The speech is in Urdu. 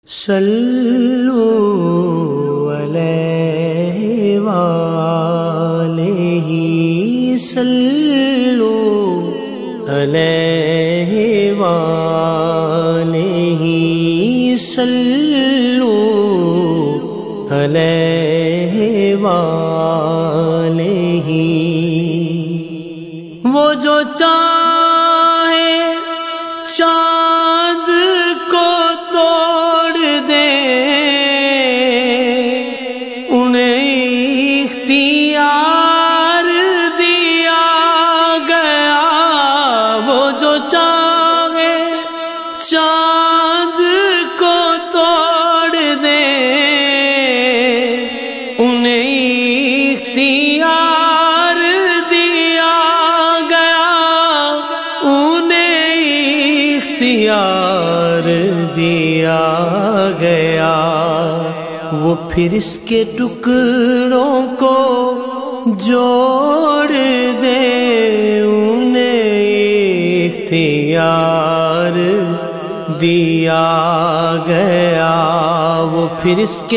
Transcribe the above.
صلو علیہ وآلہ صلو علیہ وآلہ صلو علیہ وآلہ۔ وہ جو چاہے چاند کو توڑ دے انہیں اختیار دیا گیا۔ وہ جو چاہے چاند کو توڑ دے انہیں اختیار دیا گیا، انہیں اختیار دیا گیا۔ وہ پھر اس کے ٹکڑوں کو جوڑ دے انہیں اختیار دیا گیا۔ وہ پھر اس کے